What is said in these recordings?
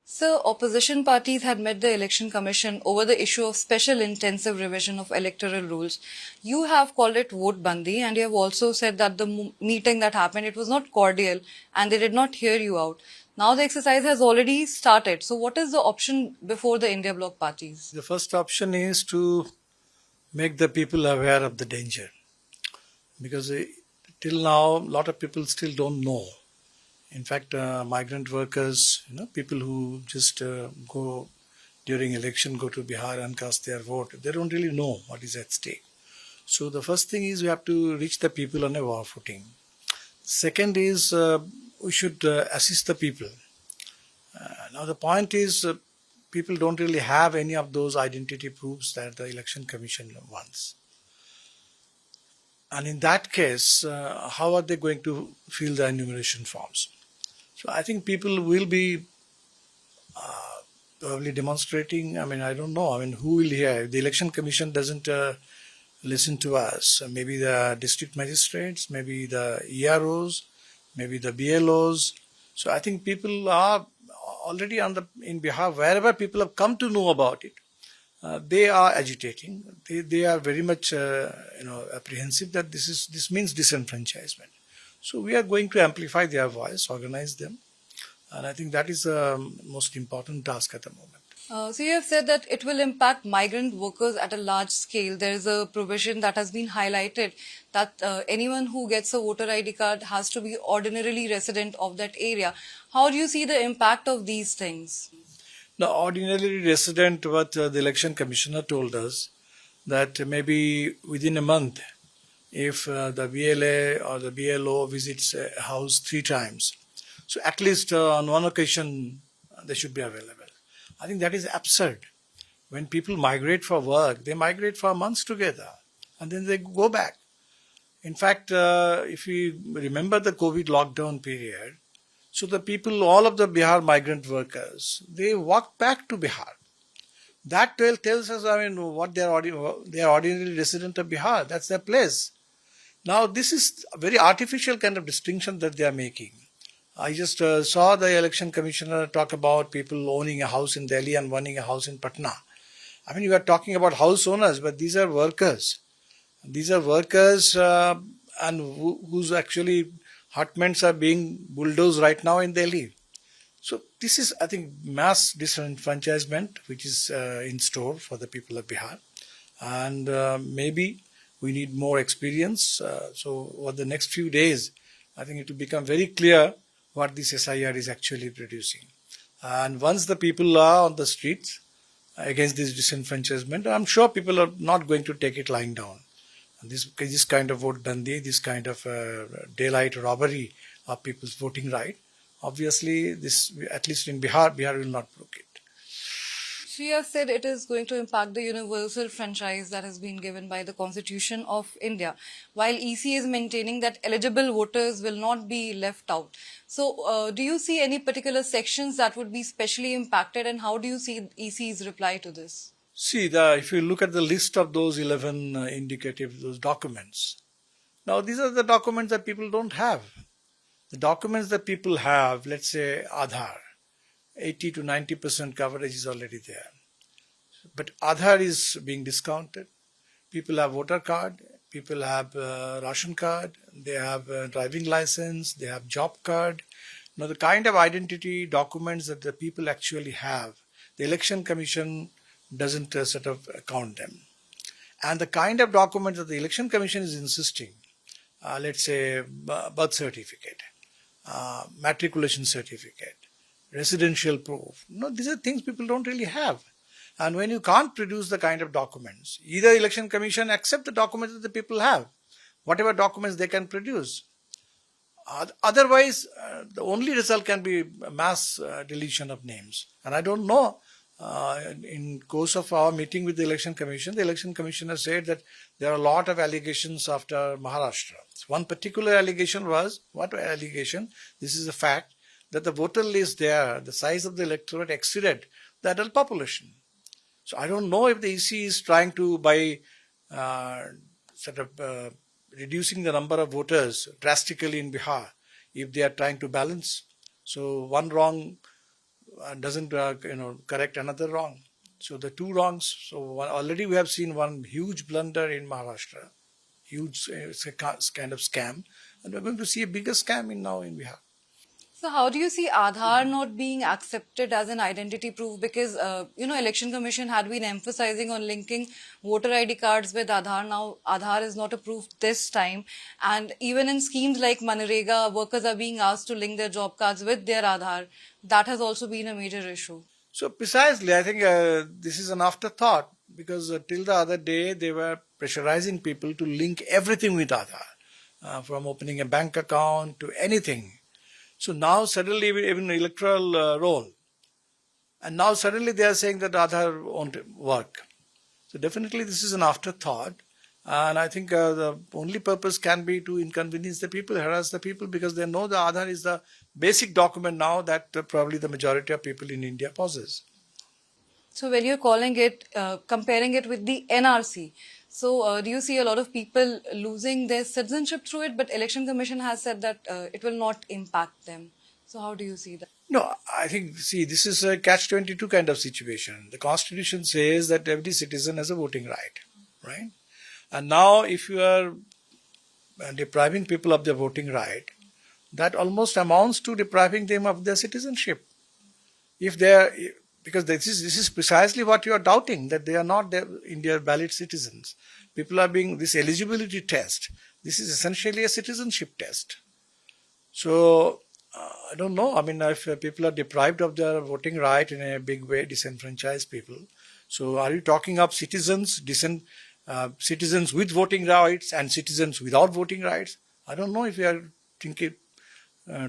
So, opposition parties had met the election commission over the issue of special intensive revision of electoral rules. You have called it vote-bandi, and you have also said that the meeting that happened, it was not cordial and they did not hear you out. Now the exercise has already started. So what is the option before the India bloc parties? The first option is to make the people aware of the danger, because till now a lot of people still don't know. In fact, migrant workers, people who just go during election, go to Bihar and cast their vote, they don't really know what is at stake. So the first thing is we have to reach the people on a war footing. Second is we should assist the people. Now the point is people don't really have any of those identity proofs that the election commission wants. And in that case, how are they going to fill the enumeration forms? So I think people will be probably demonstrating. I don't know. Who will hear? If the election commission doesn't listen to us, maybe the district magistrates, maybe the EROs, maybe the BLOs. So I think people are already in Bihar, wherever people have come to know about it, they are agitating. They are very much apprehensive that this means disenfranchisement. So we are going to amplify their voice, organize them, and I think that is the most important task at the moment. So you have said that it will impact migrant workers at a large scale. There is a provision that has been highlighted that anyone who gets a voter ID card has to be ordinarily resident of that area. How do you see the impact of these things? Now, ordinarily resident, what the election commissioner told us, that maybe within a month, if the BLA or the BLO visits a house 3 times, so at least on one occasion they should be available. I think that is absurd. When people migrate for work, they migrate for months together and then they go back. In fact, if we remember the COVID lockdown period, so the people, all of the Bihar migrant workers, they walked back to Bihar. That tells us, what they are ordinarily resident of Bihar. That's their place. Now, this is a very artificial kind of distinction that they are making. I just saw the election commissioner talk about people owning a house in Delhi and owning a house in Patna. You are talking about house owners, but these are workers. These are workers and whose actually hutments are being bulldozed right now in Delhi. So this is, I think, mass disenfranchisement which is in store for the people of Bihar. And maybe we need more experience. So over the next few days, I think it will become very clear what this SIR is actually producing. And once the people are on the streets against this disenfranchisement, I'm sure people are not going to take it lying down. And this kind of vote-bandi, this kind of daylight robbery of people's voting right, obviously, this, at least in Bihar will not brook it. She has said it is going to impact the universal franchise that has been given by the Constitution of India, while EC is maintaining that eligible voters will not be left out. So, do you see any particular sections that would be specially impacted, and how do you see EC's reply to this? See, if you look at the list of those 11 indicative, those documents, now these are the documents that people don't have. The documents that people have, let's say Aadhaar, 80 to 90% coverage is already there. But Aadhaar is being discounted. People have voter card, people have ration card, they have driving license, they have job card. Now the kind of identity documents that the people actually have, the election commission doesn't count them. And the kind of documents that the election commission is insisting, let's say birth certificate, matriculation certificate, residential proof. No, these are things people don't really have. And when you can't produce the kind of documents, either election commission accept the documents that the people have, whatever documents they can produce. Otherwise, the only result can be mass deletion of names. And I don't know, in course of our meeting with the election commissioner said that there are a lot of allegations after Maharashtra. One particular allegation was, what allegation? This is a fact, that the voter list there, the size of the electorate exceeded the adult population. So I don't know if the EC is trying to, by reducing the number of voters drastically in Bihar, if they are trying to balance. So one wrong doesn't correct another wrong. So the two wrongs. So already we have seen one huge blunder in Maharashtra, huge it's a kind of scam, and we're going to see a bigger scam now in Bihar. So how do you see Aadhaar not being accepted as an identity proof? Because, Election Commission had been emphasizing on linking voter ID cards with Aadhaar. Now, Aadhaar is not approved this time. And even in schemes like Manrega, workers are being asked to link their job cards with their Aadhaar. That has also been a major issue. So precisely, I think this is an afterthought because till the other day they were pressurizing people to link everything with Aadhaar, from opening a bank account to anything. So now suddenly even electoral roll, and now suddenly they are saying that Aadhaar won't work. So definitely this is an afterthought, and I think the only purpose can be to inconvenience the people, harass the people, because they know the Aadhaar is the basic document now that probably the majority of people in India possess. So when you're calling it, comparing it with the NRC, so do you see a lot of people losing their citizenship through it? But Election Commission has said that it will not impact them. So how do you see that? No, I think, see, this is a catch-22 kind of situation. The Constitution says that every citizen has a voting right, right? And now if you are depriving people of their voting right, that almost amounts to depriving them of their citizenship. If they are, because this is precisely what you are doubting, that they are not India valid citizens. People are being, this eligibility test, this is essentially a citizenship test. So I don't know. I mean, if people are deprived of their voting right in a big way, disenfranchised people. So are you talking of citizens, citizens with voting rights and citizens without voting rights? I don't know if we are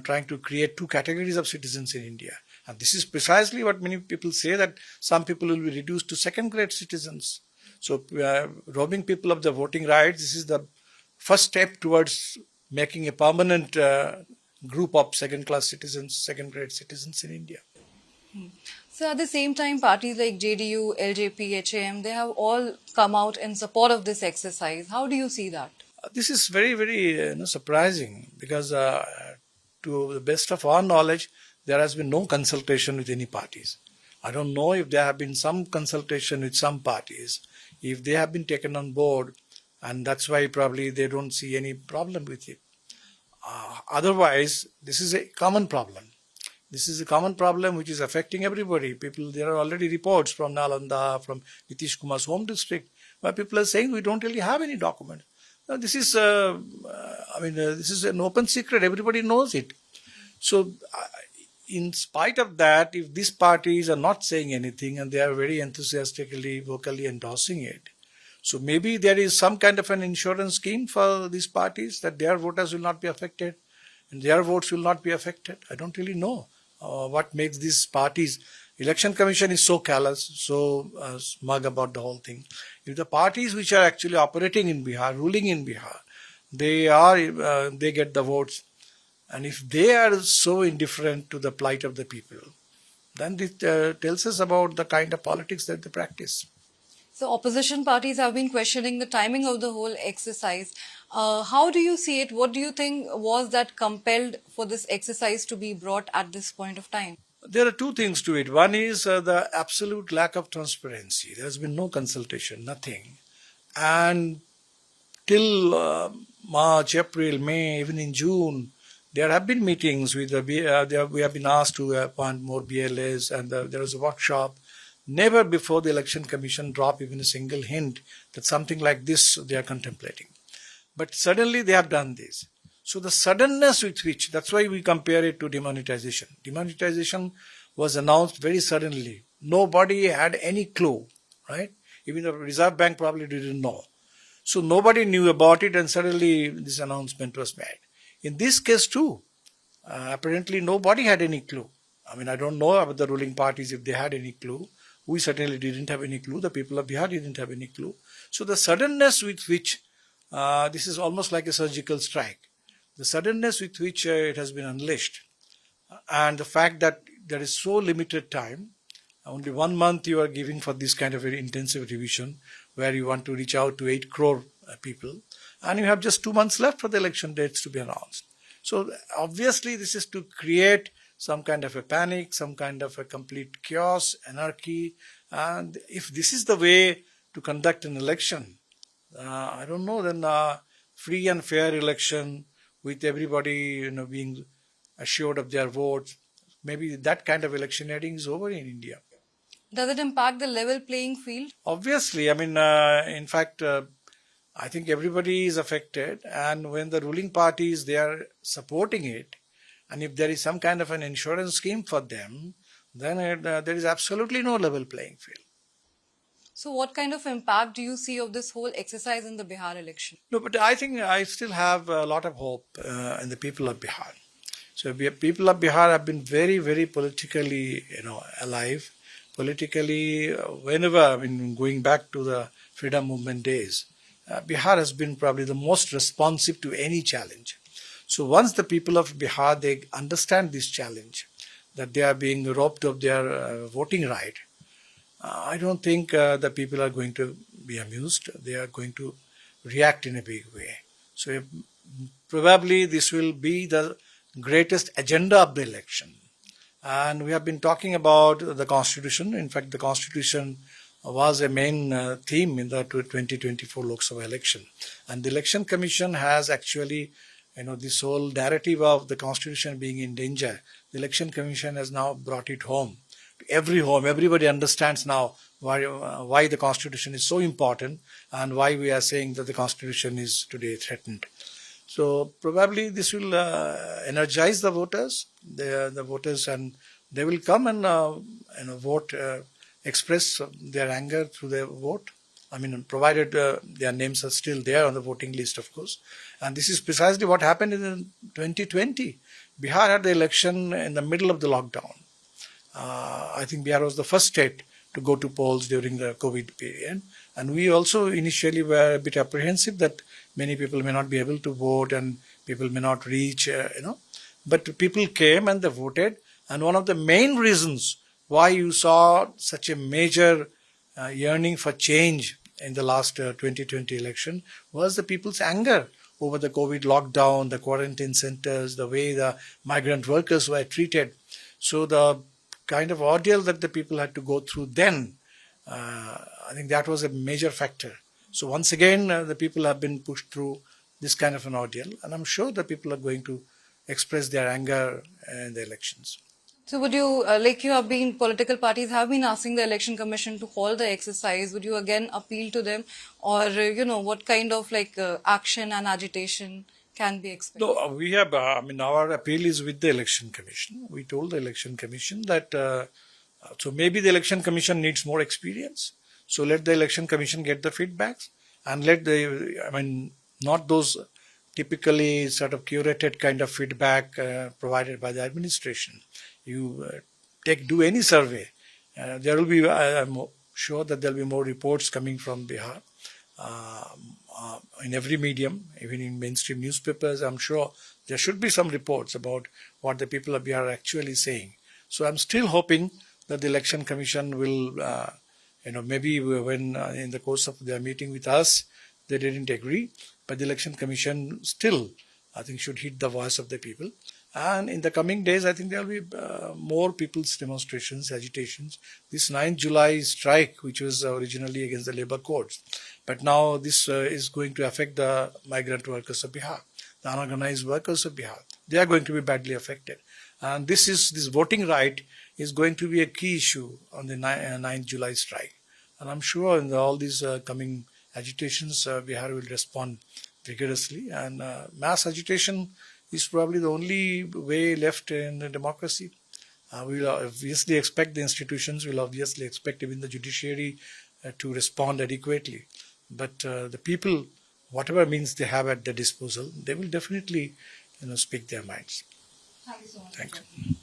trying to create two categories of citizens in India. And this is precisely what many people say, that some people will be reduced to second-grade citizens. So robbing people of their voting rights, this is the first step towards making a permanent group of second-class citizens, second-grade citizens in India. So at the same time, parties like JDU, LJP, HAM, they have all come out in support of this exercise. How do you see that? This is very, very surprising, because to the best of our knowledge, there has been no consultation with any parties. I don't know if there have been some consultation with some parties, if they have been taken on board, and that's why probably they don't see any problem with it. Otherwise, this is a common problem. This is a common problem which is affecting everybody. People, there are already reports from Nalanda, from Nitish Kumar's home district, where people are saying we don't really have any document. Now, this is, this is an open secret. Everybody knows it. So, in spite of that, if these parties are not saying anything and they are very enthusiastically, vocally endorsing it, so maybe there is some kind of an insurance scheme for these parties that their voters will not be affected and their votes will not be affected. I don't really know what makes these parties. Election Commission is so callous, so smug about the whole thing. If the parties which are actually operating in Bihar, ruling in Bihar, they get the votes, and if they are so indifferent to the plight of the people, then it tells us about the kind of politics that they practice. So opposition parties have been questioning the timing of the whole exercise. How do you see it? What do you think was that compelled for this exercise to be brought at this point of time? There are two things to it. One is the absolute lack of transparency. There has been no consultation, nothing. And till March, April, May, even in June, there have been meetings with we have been asked to appoint more BLAs, and there was a workshop. Never before the Election Commission dropped even a single hint that something like this they are contemplating. But suddenly they have done this. So the suddenness with which, that's why we compare it to demonetization. Demonetization was announced very suddenly. Nobody had any clue, right? Even the Reserve Bank probably didn't know. So nobody knew about it, and suddenly this announcement was made. In this case too, apparently nobody had any clue. I mean, I don't know about the ruling parties if they had any clue. We certainly didn't have any clue. The people of Bihar didn't have any clue. So the suddenness with which, this is almost like a surgical strike. The suddenness with which it has been unleashed, and the fact that there is so limited time, only 1 month you are giving for this kind of very intensive revision, where you want to reach out to 8 crore people, and you have just 2 months left for the election dates to be announced. So obviously this is to create some kind of a panic, some kind of a complete chaos, anarchy. And if this is the way to conduct an election, I don't know, then free and fair election with everybody being assured of their votes, maybe that kind of electioneering is over in India. Does it impact the level playing field? Obviously, I mean, in fact, I think everybody is affected, and when the ruling parties they are supporting it, and if there is some kind of an insurance scheme for them, then there is absolutely no level playing field. So what kind of impact do you see of this whole exercise in the Bihar election? No, but I think I still have a lot of hope in the people of Bihar. So people of Bihar have been very, very politically, alive. Politically, whenever, I mean, going back to the freedom movement days, Bihar has been probably the most responsive to any challenge. So once the people of Bihar, they understand this challenge, that they are being robbed of their voting right, I don't think the people are going to be amused. They are going to react in a big way. So probably this will be the greatest agenda of the election. And we have been talking about the Constitution. In fact, the Constitution was a main theme in the 2024 Lok Sabha election. And the Election Commission has actually, this whole narrative of the Constitution being in danger. The Election Commission has now brought it home. To every home, everybody understands now why the Constitution is so important and why we are saying that the Constitution is today threatened. So probably this will energize the voters, the voters, and they will come and vote, express their anger through their vote. I mean, provided their names are still there on the voting list, of course. And this is precisely what happened in 2020. Bihar had the election in the middle of the lockdown. I think Bihar was the first state to go to polls during the COVID period. And we also initially were a bit apprehensive that many people may not be able to vote and people may not reach, But people came and they voted. And one of the main reasons why you saw such a major yearning for change in the last 2020 election was the people's anger over the COVID lockdown, the quarantine centers, the way the migrant workers were treated. So the kind of ordeal that the people had to go through then, I think that was a major factor. So once again, the people have been pushed through this kind of an ordeal, and I'm sure the people are going to express their anger in the elections. So would you, political parties have been asking the Election Commission to halt the exercise, would you again appeal to them, or, what kind of action and agitation can be expected? No, we have, our appeal is with the Election Commission. We told the Election Commission that, so maybe the Election Commission needs more experience. So let the Election Commission get the feedbacks and not those typically sort of curated kind of feedback provided by the administration. You do any survey, there will be, I'm sure that there will be more reports coming from Bihar. In every medium, even in mainstream newspapers, I'm sure there should be some reports about what the people of Bihar are actually saying. So I'm still hoping that the Election Commission will, maybe when in the course of their meeting with us, they didn't agree, but the Election Commission still, I think, should heed the voice of the people. And in the coming days, I think there will be more people's demonstrations, agitations. This 9th July strike, which was originally against the labor codes, but now this is going to affect the migrant workers of Bihar, the unorganized workers of Bihar. They are going to be badly affected. And this voting right is going to be a key issue on the 9th July strike. And I'm sure in all these coming agitations, Bihar will respond vigorously. And mass agitation is probably the only way left in the democracy. We will obviously expect the institutions, will obviously expect even the judiciary to respond adequately. But the people, whatever means they have at their disposal, they will definitely speak their minds. Thank you so much. Thank you.